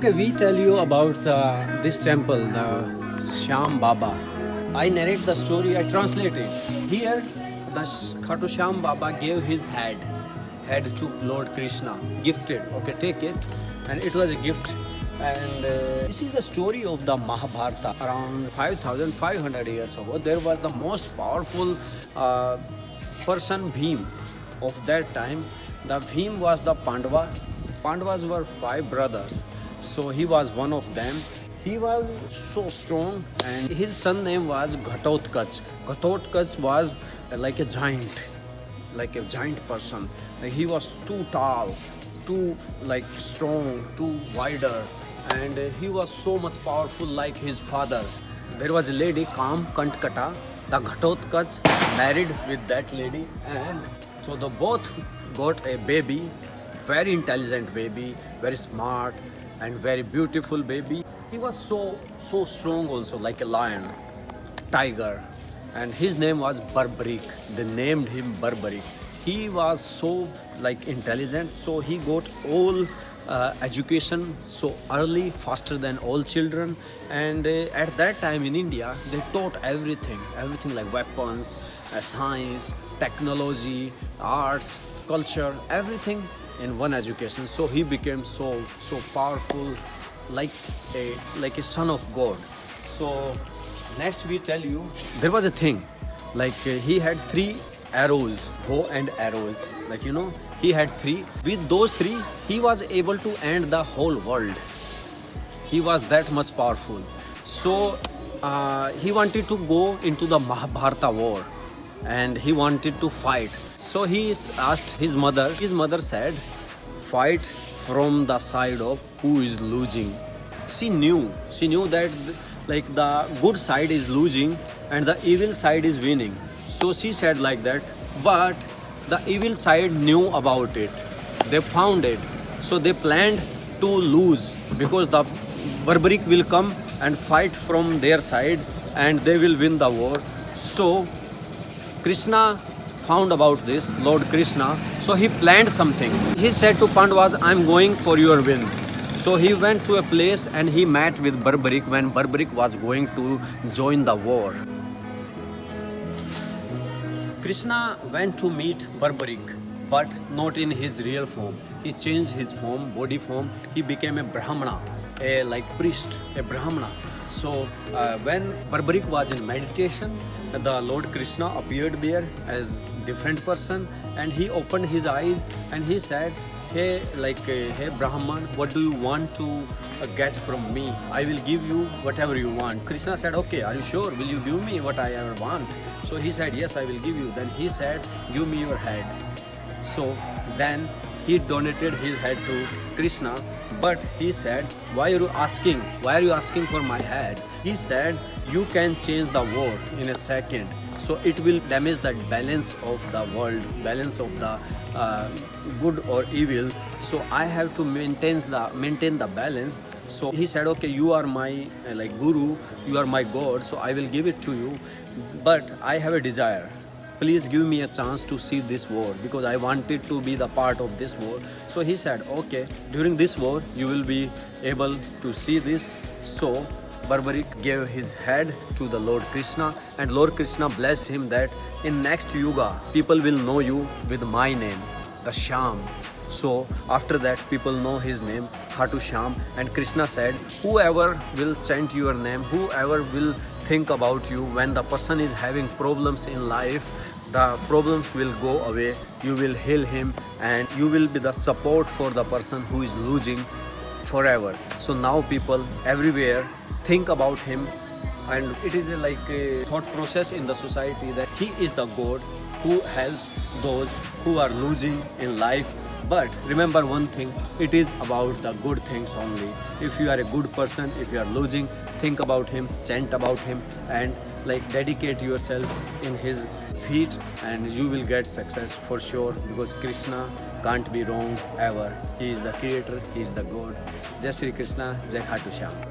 Okay, we tell you about this temple, the Shyam Baba. I narrate the story, I translate it. Here, the Khatu Shyam Baba gave his head to Lord Krishna, gifted. Okay, take it. And it was a gift. And this is the story of the Mahabharata. Around 5,500 years ago, there was the most powerful person, Bhim, of that time. The Bhim was the Pandava. Pandavas were 5 brothers. So he was one of them. He was so strong, and his son name was Ghatotkacha. Ghatotkacha was like a giant person. Like he was too tall, too like strong, too wider, and he was so much powerful like his father. There was a lady, Kam Kantkata. The Ghatotkacha married with that lady, and so the both got a baby, very intelligent baby, very smart and very beautiful baby. He was so strong also, like a lion, tiger, and his name was Barbarik. They named him Barbarik. He was so like intelligent, so he got all education so early, faster than all children. And at that time in India, they taught everything like weapons, science, technology, arts, culture, everything in one education. So he became so powerful, like a son of God. So next we tell you, there was a thing like he had 3 arrows, bow and arrows, like he had 3. With those 3 he was able to end the whole world. He was that much powerful. So he wanted to go into the Mahabharata war, and he wanted to fight. So he asked his mother. His mother said, fight from the side of who is losing. She knew that like the good side is losing and the evil side is winning. So she said like that, but the evil side knew about it. They found it. So they planned to lose, because the Barbarik will come and fight from their side and they will win the war. So Krishna found about this, Lord Krishna. So he planned something. He said to Pandavas, I'm going for your win. So he went to a place and he met with Barbarik when Barbarik was going to join the war. Krishna went to meet Barbarik, but not in his real form. He changed his form, body form. He became a Brahmana, a like priest, a Brahmana. So when Barbarik was in meditation, the Lord Krishna appeared there as different person, and he opened his eyes and he said, hey Brahman, what do you want to get from me? I will give you whatever you want. Krishna said, okay, are you sure? Will you give me what I ever want? So he said, yes, I will give you. Then he said, give me your head. So then he donated his head to Krishna. But he said, why are you asking for my head? He said, you can change the world in a second. So it will damage that balance of the world, balance of the good or evil. So I have to maintain the balance. So he said, okay, you are my like guru, you are my God, so I will give it to you. But I have a desire. Please give me a chance to see this war, because I wanted to be the part of this war. So he said, okay, during this war you will be able to see this. So Barbarik gave his head to the Lord Krishna, and Lord Krishna blessed him that in next yuga people will know you with my name, the Shyam. So after that people know his name, Khatu Shyam. And Krishna said, whoever will chant your name, whoever will think about you, when the person is having problems in life, the problems will go away. You will heal him, and you will be the support for the person who is losing forever. So now people everywhere think about him, and it is like a thought process in the society that he is the God who helps those who are losing in life. But remember one thing, it is about the good things only. If you are a good person, if you are losing, think about him, chant about him, and like dedicate yourself in his feet, and you will get success for sure, because Krishna can't be wrong ever. He is the creator, he is the God. Jai Shri Krishna, Jai Khatu Shyam.